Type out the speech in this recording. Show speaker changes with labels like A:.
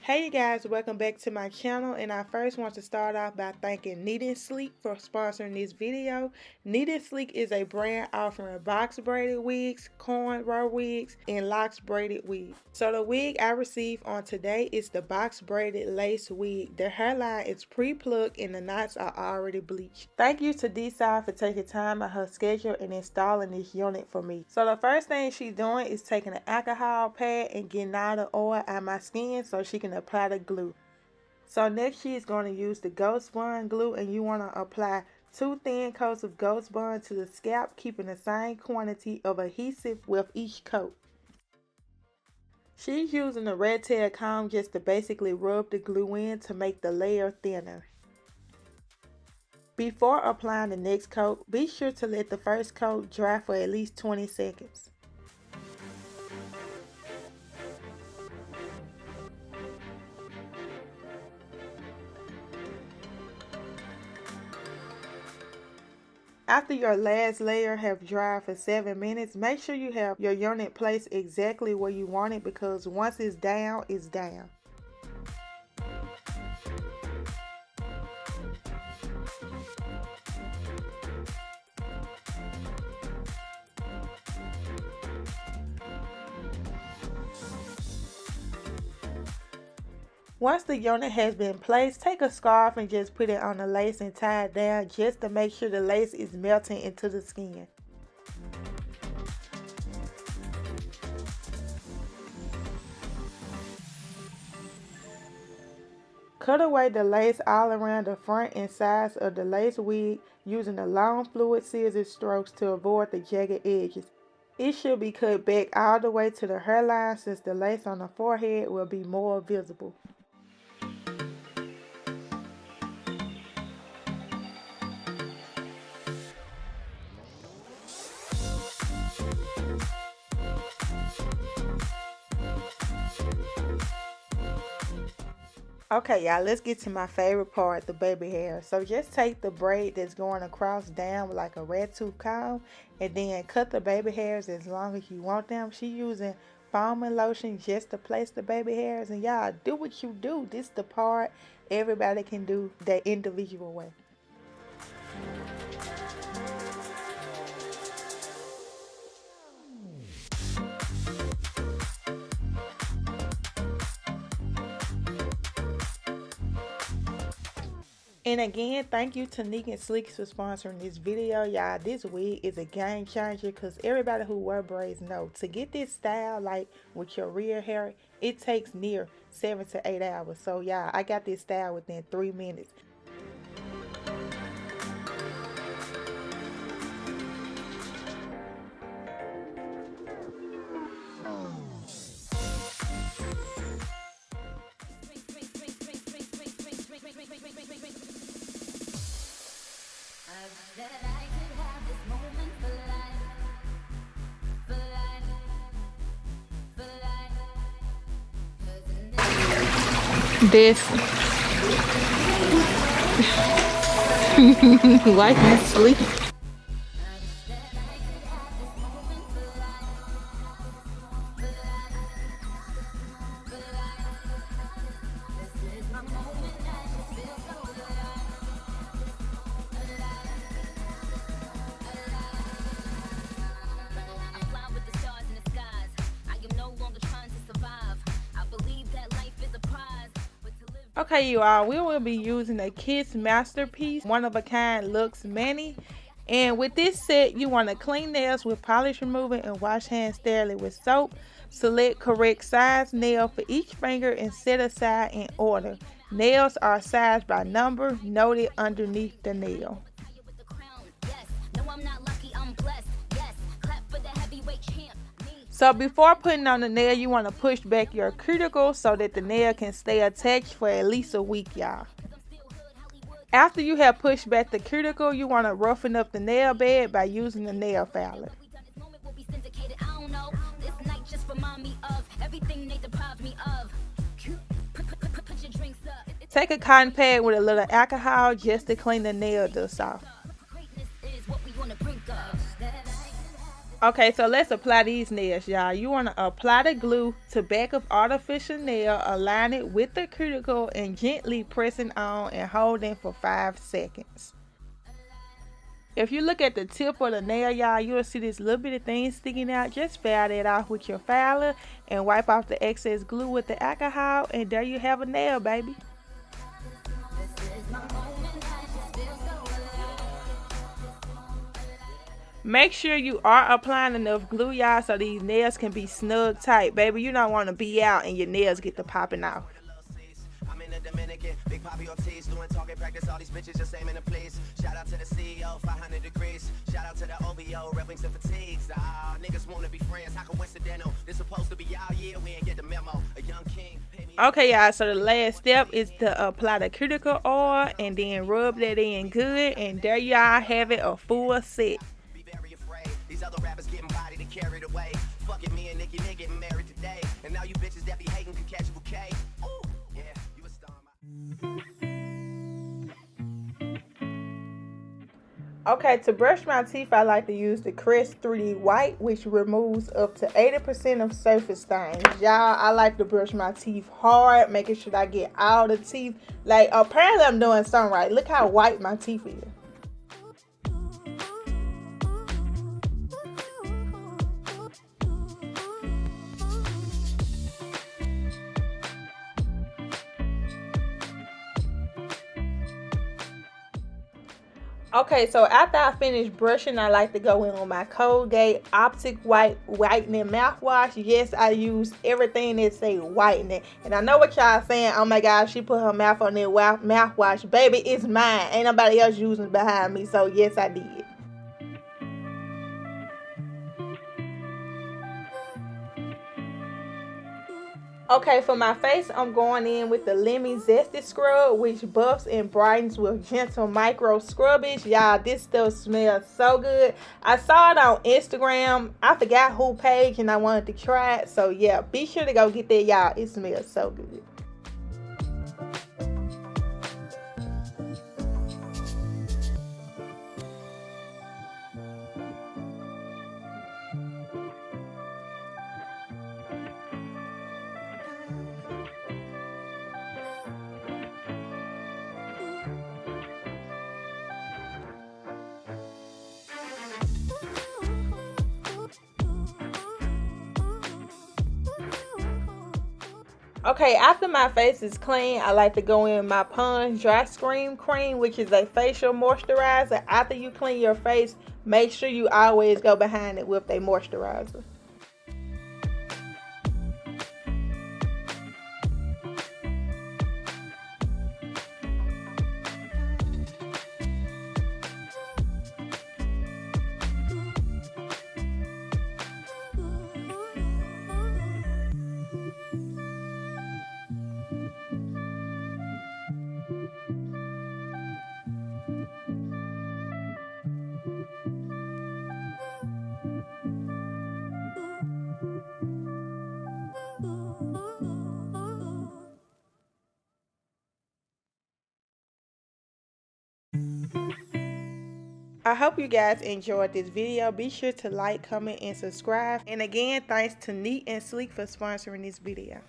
A: Hey you guys, welcome back to my channel, and I first want to start off by thanking Neatandsleek for sponsoring this video. Neatandsleek is a brand offering box braided wigs, cornrow wigs, and locks braided wigs. So the wig I received on today is the box braided lace wig. The hairline is pre-plucked and the knots are already bleached. Thank you to D-Side for taking time out her schedule and installing this unit for me. So the first thing she's doing is taking an alcohol pad and getting all the oil out of my skin so she can apply the glue. So next she is going to use the Ghost Bond glue, and you want to apply 2 thin coats of Ghost Bond to the scalp, keeping the same quantity of adhesive with each coat. She's using a rat tail comb just to basically rub the glue in to make the layer thinner. Before applying the next coat, be sure to let the first coat dry for at least 20 seconds. After your last layer have dried for 7 minutes, make sure you have your unit placed exactly where you want it, because once it's down, it's down. Once the unit has been placed, take a scarf and just put it on the lace and tie it down just to make sure the lace is melting into the skin. Cut away the lace all around the front and sides of the lace wig using the long fluid scissors strokes to avoid the jagged edges. It should be cut back all the way to the hairline, since the lace on the forehead will be more visible. Okay y'all, let's get to my favorite part, the baby hair. So just take the braid that's going across down like a rat tooth comb, and then cut the baby hairs as long as you want them. She using foam and lotion just to place the baby hairs, and y'all do what you do. This is the part everybody can do their individual way. And again, thank you to Neatandsleek for sponsoring this video. Y'all, this wig is a game changer, because everybody who wear braids know to get this style like with your real hair, it takes near 7 to 8 hours. So y'all, I got this style within 3 minutes. This why you sleep? Okay you all, we will be using a Kiss Masterpiece one of a kind Luxe Mani, and with this set you want to clean nails with polish remover and wash hands thoroughly with soap. Select correct size nail for each finger and set aside in order. Nails are sized by number noted underneath the nail. So before putting on the nail, you want to push back your cuticle so that the nail can stay attached for at least a week, y'all. After you have pushed back the cuticle, you want to roughen up the nail bed by using the nail filer. Take a cotton pad with a little alcohol just to clean the nail dust off. Okay, so let's apply these nails, y'all. You want to apply the glue to back of artificial nail, align it with the cuticle, and gently pressing on and holding for 5 seconds. If you look at the tip of the nail, y'all, you'll see this little bit of thing sticking out. Just file that off with your filer and wipe off the excess glue with the alcohol, and there you have a nail, baby. Make sure you are applying enough glue, y'all, so these nails can be snug tight. Baby, you don't want to be out and your nails get to popping off. I'm in the Dominican, big poppy Ortiz, doing talking practice, all these bitches just aiming in place. Shout out to the CEO, 500 degrees. Shout out to the OVO, red wings and fatigues. Niggas wanna be friends, how coincidental? This supposed to be our year, we ain't get the memo. A young king. Okay, y'all, so the last step is to apply the cuticle oil and then rub that in good, and there y'all have it, a full set. These other rappers getting bodied and carried away. Fucking me and Nicki getting married today. And now you bitches that be hating can catch a bouquet. Ooh, yeah, you a star. Okay, to brush my teeth, I like to use the Crest 3D White, which removes up to 80% of surface stains. Y'all, I like to brush my teeth hard, making sure I get all the teeth. Like, apparently I'm doing something right. Look how white my teeth is. Okay, so after I finish brushing, I like to go in on my Colgate Optic White Whitening Mouthwash. Yes, I use everything that say whitening. And I know what y'all saying, oh my gosh, she put her mouth on that mouthwash. Baby, it's mine. Ain't nobody else using it behind me, so yes, I did. Okay, for my face, I'm going in with the Lemon Zesty Scrub, which buffs and brightens with gentle micro scrubbage. Y'all, this stuff smells so good. I saw it on Instagram. I forgot who page and I wanted to try it. So yeah, be sure to go get that, y'all. It smells so good. Okay, after my face is clean, I like to go in my Pond's Dry Screen Cream, which is a facial moisturizer. After you clean your face, make sure you always go behind it with a moisturizer. I hope you guys enjoyed this video. Be sure to like, comment, and subscribe. And again, thanks to Neatandsleek for sponsoring this video.